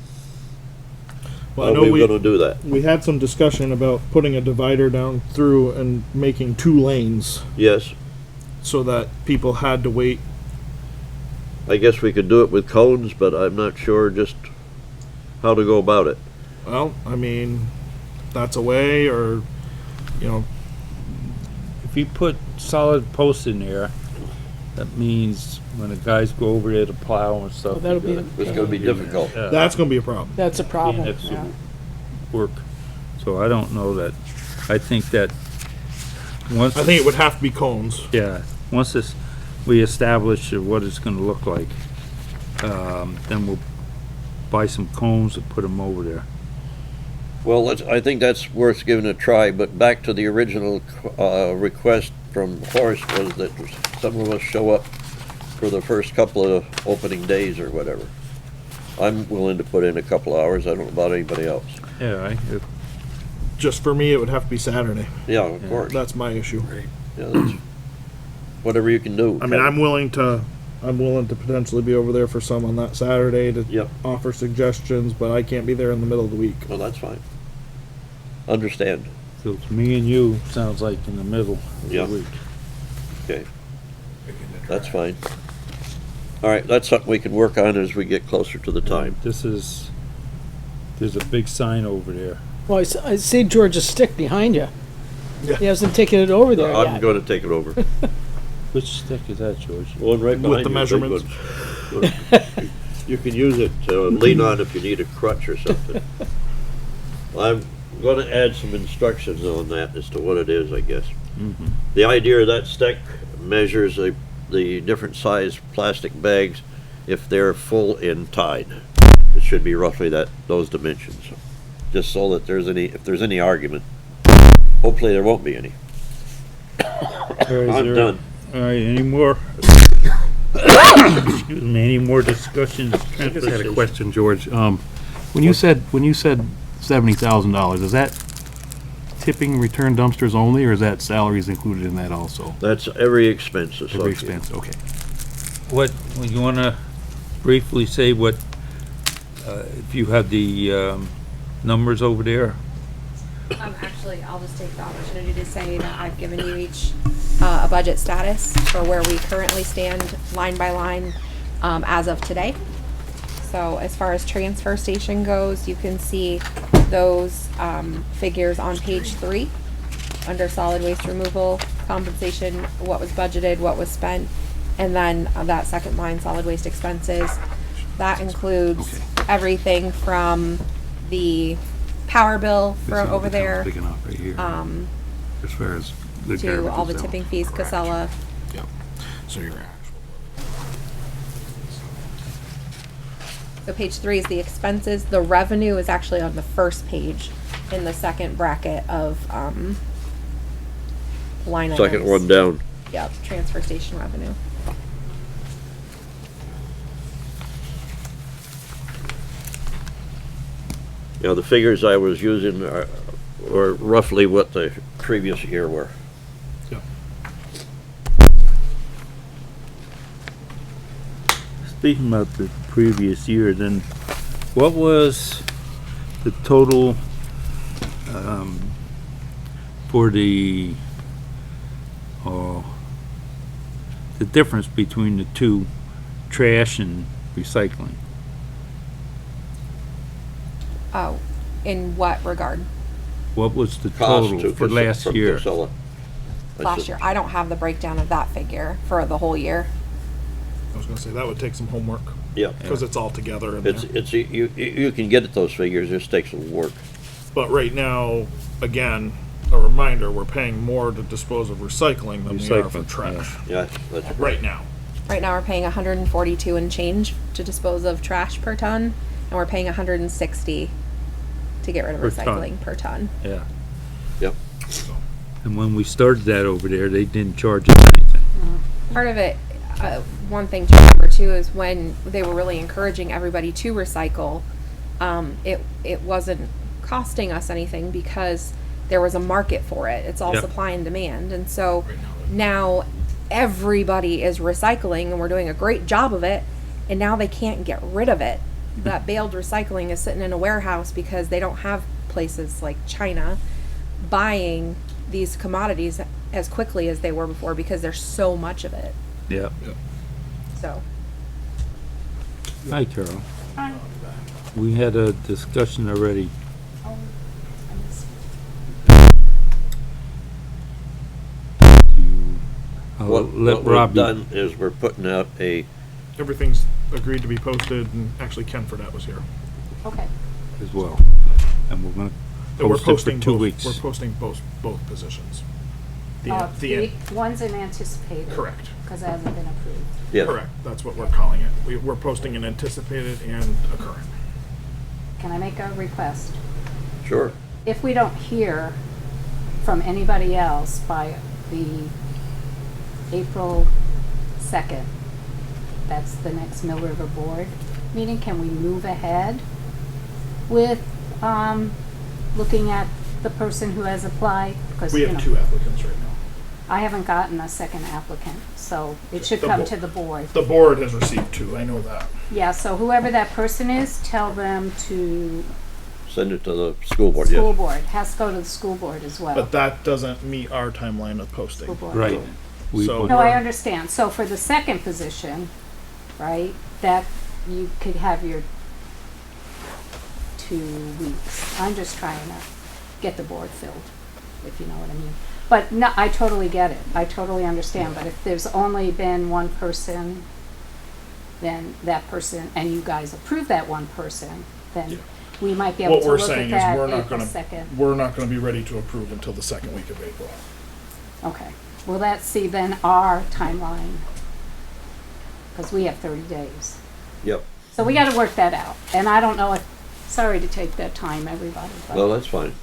Well, How I are know we gonna do that? we had some discussion about putting a divider down through and making 2 lanes Yes, so that people had to wait. I guess we could do it with cones, but I'm not sure just how to go about it. Well, I mean, that's a way, or, you know, If you put solid posts in there, that means when the guys go over there to plow and stuff. Well, that'll you be gotta- It's gonna be difficult. yeah, that's gonna be a problem. That's a problem. that's Yeah. work. So I don't know that, I think that once. I think it would have to be cones. Yeah, once we establish what it's gonna look like, then we'll buy some cones and put them over there. Well, I think that's worth giving a try, but back to the original, request from Horace was that some of us show up for the first couple of opening days or whatever. I'm willing to put in a couple hours, I don't know about anybody else. Yeah, Just for me, it would have to be Saturday. Yeah, of course, That's my issue. yeah, that's, whatever you can do. I mean, I'm willing to potentially be over there for some on that Saturday to Yep. offer suggestions, but I can't be there in the middle of the week. Well, that's fine. Understand, so it's me and you, sounds like in the middle of Yeah. the week. okay. That's fine. All right, that's something we can work on as we get closer to the time. There's a big sign over there. Well, I see George's stick behind you. Yeah. He hasn't taken it over there I'm yet. gonna take it over. Which stick is that, George? One right behind With the you, big measurements. one. You can use it to lean on if you need a crutch or something. I'm gonna add some instructions on that as to what it is, I guess. Mm-hmm. The idea of that stick measures the different size plastic bags if they're full and tied. It should be roughly those dimensions, just so that if there's any argument. Hopefully there won't be any. I'm done. All right, any more? Excuse me, any more discussions? I just had a question, George. When you said $70,000, is that tipping return dumpsters only, or is that salaries included in that also? That's every expense associated. Every expense, okay. What, you wanna briefly say what, if you have the, numbers over there? Actually, I'll just take the opportunity to say that I've given you each a budget status for where we currently stand line by line as of today. So as far as transfer station goes, you can see those figures on page 3 under solid waste removal, compensation, what was budgeted, what was spent, and then that second line, solid waste expenses. That includes everything from the power bill from over there, Big enough right here. as far as the to garbage all the is tipping out. fees, Correct. Casella. Yep. So your actual. So page 3 is the expenses. The revenue is actually on the first page in the second bracket of line items. Second one down. Yep, transfer station revenue. Yeah, the figures I was using were roughly what the previous year were. Yep. Speaking about the previous year, then, what was the total, for the difference between the two, trash and recycling? Oh, in what regard? What was the Cost total to for last from year? Casella. I Last said- year. I don't have the breakdown of that figure for the whole year. I was gonna say, that would take some homework, Yeah, because it's all together in it's, there. you can get at those figures, it just takes some work. But right now, again, a reminder, we're paying more to dispose of recycling than we are for Recycling, trash. Yeah, that's Right now. Right now, we're paying 142 and change to dispose of trash per ton, and we're paying 160 to get rid of Per ton. recycling per ton. Yeah. Yep. And when we started that over there, they didn't charge us anything. Part of it, one thing to remember too, is when they were really encouraging everybody to recycle, it wasn't costing us anything because there was a market for it. It's all Yep. supply and demand. And so now everybody is recycling and we're doing a great job of it, and now they can't get rid of it. That baled recycling is sitting in a warehouse because they don't have places like China buying these commodities as quickly as they were before because there's so much of it. Yep. So Hi, Carol. We had a discussion already. I'll What let we've Robbie. done is we're putting out Everything's agreed to be posted, and actually Ken Fredette was here. Okay. as well. And we're gonna And we're post it for posting 2 both- weeks. We're posting both positions. The one's in anticipated. Correct. Because it hasn't been approved. yeah. Correct, that's what we're calling it. We're posting an anticipated and a current. Can I make a request? Sure. If we don't hear from anybody else by the April 2nd, that's the next Mill River Board meeting, can we move ahead with looking at the person who has applied? Because, We you have know, 2 applicants right now. I haven't gotten a second applicant, so it should The come bo- to the board. The board has received 2, I know that. Yeah, so whoever that person is, tell them to, Send it to the school board, school yes. board, has to go to the school board as well. But that doesn't meet our timeline of School posting. board. Right. We So- would- No, I understand. So for the second position, right, that you could have your 2 weeks. I'm just trying to get the board filled, if you know what I mean. But no, I totally get it. I totally understand. But if there's only been one person, then that person, and you guys approve that one person, Yeah. then we might be able What to we're look saying at is that we're not April gonna, 2nd. we're not gonna be ready to approve until the 2nd week of April. Okay. Well, that's, see, then our timeline, because we have 30 days. Yep. So we gotta work that out, and I don't know if, sorry to take that time, everybody, Well, but, that's fine.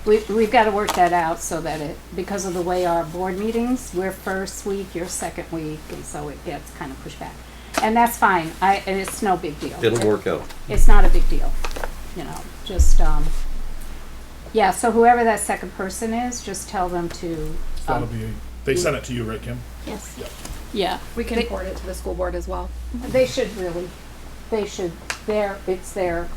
we've gotta work that out so that it, because of the way our board meetings, we're first week, you're second week, and so it gets kind of pushed back. And that's fine, and it's no big deal. It'll work out. It's not a big deal, you know, just, yeah, so whoever that second person is, just tell them to, That'll be, they sent it to you, right, Kim? yes, Yeah. yeah. we can forward it to the school board as well. They should really, it's their,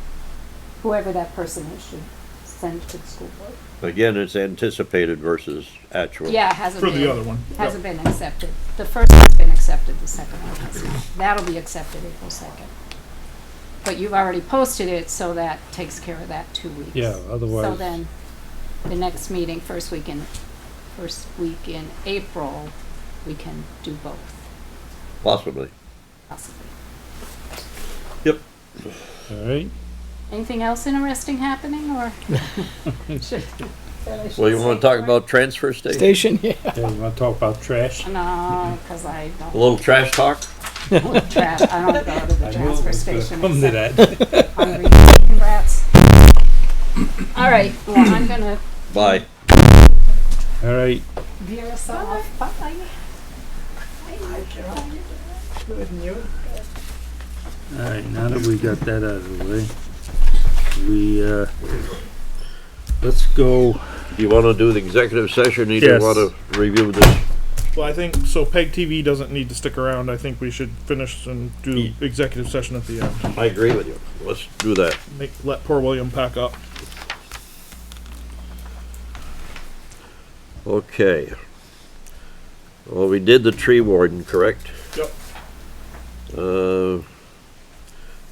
whoever that person is should send it to the school board. Again, it's anticipated versus actual. Yeah, it hasn't For been. the other one. Hasn't been accepted. The first one's been accepted, the second one has not. That'll be accepted April 2nd. But you've already posted it, so that takes care of that 2 weeks. Yeah, otherwise. So then, the next meeting, first week in April, we can do both, Possibly. possibly. Yep. All right. Anything else interesting happening, or? Should- Well, you wanna talk about transfer station? Station, yeah. Yeah, you wanna talk about trash? No, because I don't. A little trash talk? Trash, I don't go to the transfer station Come to except that. hungry chicken brats. All right, well, I'm gonna Bye. All right, veer us off. Bye. all right, now that we got that out of the way, let's go, Do you wanna do the executive session? You don't Yes. wanna review this? Well, I think, so PEG TV doesn't need to stick around. I think we should finish and do executive session at the end. I agree with you. Let's do that. Let poor William pack up. Okay. Well, we did the tree warden, correct? Yep.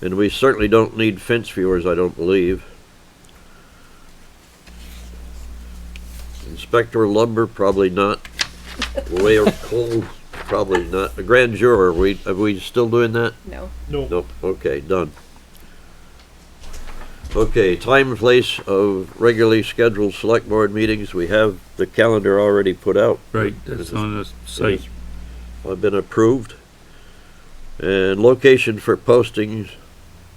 And we certainly don't need fence viewers, I don't believe. Inspector of lumber, probably not. Way of coal, probably not. The grand juror, are we still doing that? No. No. Nope, okay, done. Okay, time and place of regularly scheduled select board meetings, we have the calendar already put out. right, that's on the site. Have been approved. And location for postings,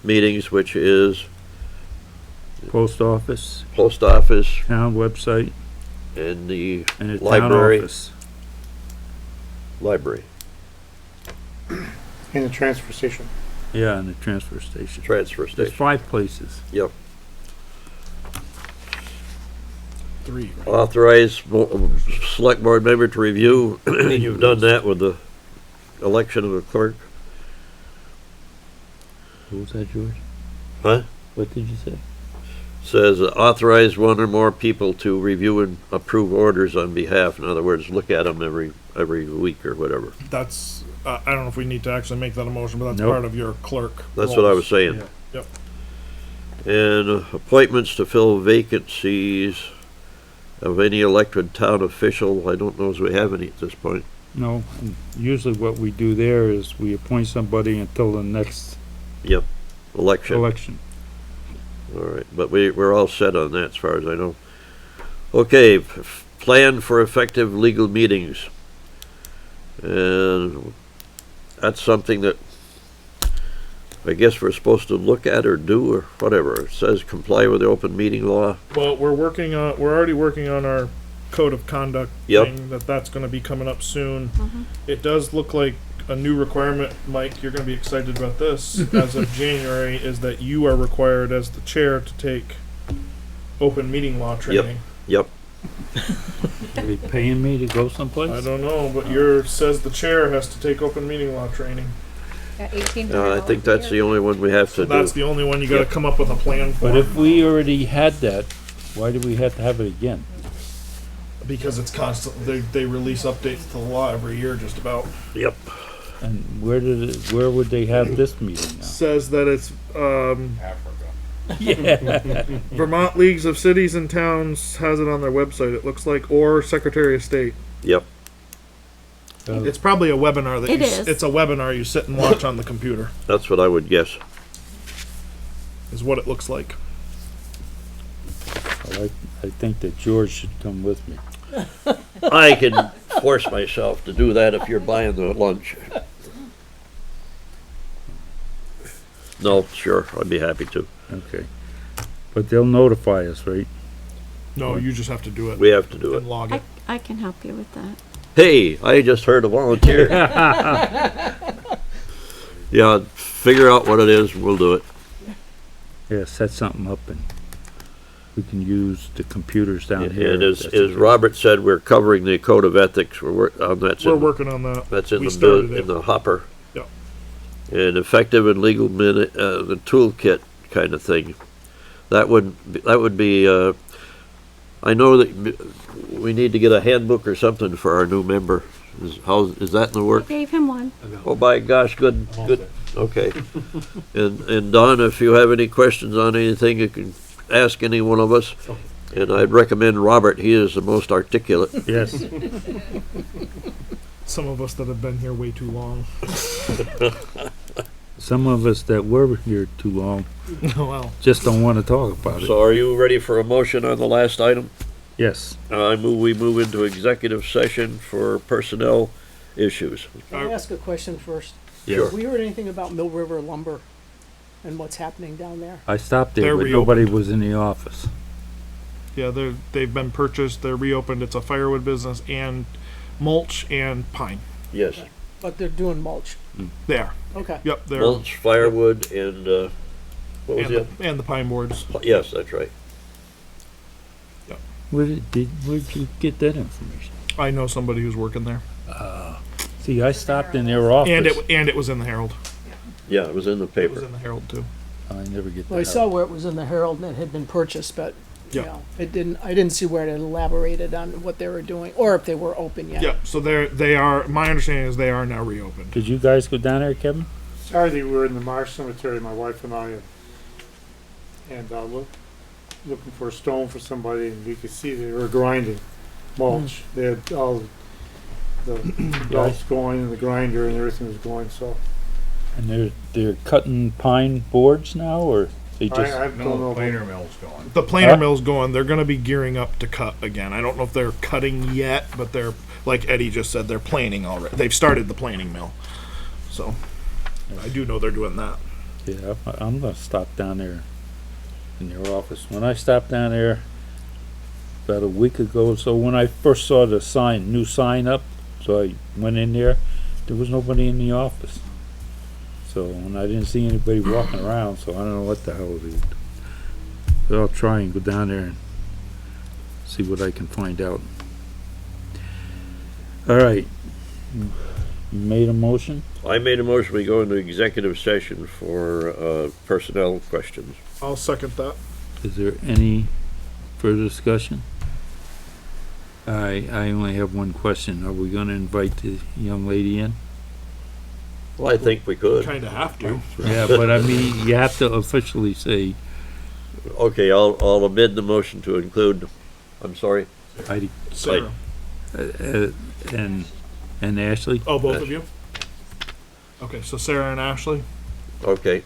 meetings, which is Post office, post office town website, and the and the town Library. office. library, In the transfer station. Yeah, and the transfer station. transfer There's station. 5 places. Yep. 3. Authorize select board member to review. You've done that with the election of the clerk. What was that, George? Huh? What did you say? Says authorize one or more people to review and approve orders on behalf. In other words, look at them every week or whatever. That's, I don't know if we need to actually make that a motion, but that's Nope. part of your clerk. That's what I roles. was saying. Yeah. Yep. And appointments to fill vacancies of any elected town official. I don't know if we have any at this point. No, and usually what we do there is we appoint somebody until the next Election. election. All right, but we're all set on that as far as I know. Okay, plan for effective legal meetings. And that's something that I guess we're supposed to look at or do or whatever. It says comply with the open meeting law. Well, we're already working on our code of conduct Yep. thing, that's gonna be coming up soon. It does look like a new requirement, Mike, you're gonna be excited about this, as of January, is that you are required as the chair to take open meeting law training. Yep, Are they paying me to go someplace? I don't know, but says the chair has to take open meeting law training. At $1,800 I think that's the only one we have to So that's do. the only one you gotta come up with a plan for. But if we already had that, why do we have to have it again? Because it's constant, they release updates to the law every year, just about. Yep. And where would they have this meeting now? Says that it's, Yeah. Vermont Leagues of Cities and Towns has it on their website, it looks like, or Secretary of State. Yep. It's probably a webinar that It you, is. it's a webinar you sit and watch on the computer, That's what I would guess. is what it looks like. I think that George should come with me. I can force myself to do that if you're buying the lunch. No, sure, I'd be happy to. Okay. But they'll notify us, right? No, you just have to do it We have to do it. and log it. I can help you with that. Hey, I just heard a volunteer. Yeah, figure out what it is, we'll do it. Yeah, set something up and we can use the computers down here. And as That's okay. Robert said, we're covering the code of ethics, that's We're in, working on that. that's in We the, started in it. the hopper. Yep. And effective and legal the toolkit kind of thing. That would be, I know that we need to get a handbook or something for our new member. Is that in the I works? gave him one. Oh, by gosh, good, okay. And Don, if you have any questions on anything, you can ask any one of us. And I'd recommend Robert, he is the most articulate. Yes. Some of us that have been here way too long. Some of us that were here too long Well, just don't want to talk about it. So are you ready for a motion on the last item? Yes. We move into executive session for personnel issues. Can I ask a question first? Sure. Have we heard anything about Mill River Lumber and what's happening down there? I stopped there, They're but nobody reopened. was in the office. Yeah, they've been purchased, they're reopened, it's a firewood business and mulch and pine. Yes, But they're doing mulch. They are. Okay. Yep, they're. mulch, firewood, and, what was and, it? and the pine boards. Yes, that's right. Where'd you get that information? I know somebody who's working there. See, I stopped in their office. And it was in the Herald. Yeah, it was in the It was paper. in the Herald too. I never get that. Well, I saw where it was in the Herald and it had been purchased, but, you Yeah. know, I didn't see where it elaborated on what they were doing, or if they were open yet. Yep, so they are, my understanding is they are now reopened. Did you guys go down there, Kevin? Saturday, we were in the Marsh Cemetery, my wife and I, and looking for a stone for somebody, and we could see they were grinding mulch. They had all the belts going and the grinder and everything was going, so. And they're cutting pine boards now, or they just? I don't know. The planer Huh? mill's going, they're gonna be gearing up to cut again. I don't know if they're cutting yet, but they're, like Eddie just said, they're planing already. They've started the planing mill. So, I do know they're doing that. Yeah, I'm gonna stop down there in their office. When I stopped down there about a week ago or so, when I first saw the new sign up, so I went in there was nobody in the office. So, and I didn't see anybody walking around, so I don't know what the hell it is. But I'll try and go down there and see what I can find out. All right. You made a motion? I made a motion, we go into executive session for, personnel questions. I'll second that. Is there any further discussion? I only have one question. Are we gonna invite the young lady in? Well, I think we could. Kinda have to. Yeah, but I mean, you have to officially say, Okay, I'll amend the motion to include, I'm sorry, Heidi, Sarah. and Ashley? Oh, both of you? Okay, so Sarah and Ashley? okay.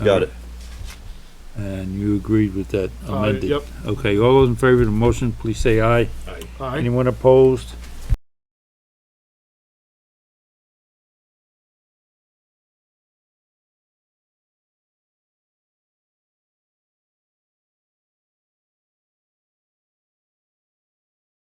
Got it. And you agreed with that amended? Yep. Okay, all those in favor of the motion, please say aye. Aye. Anyone opposed?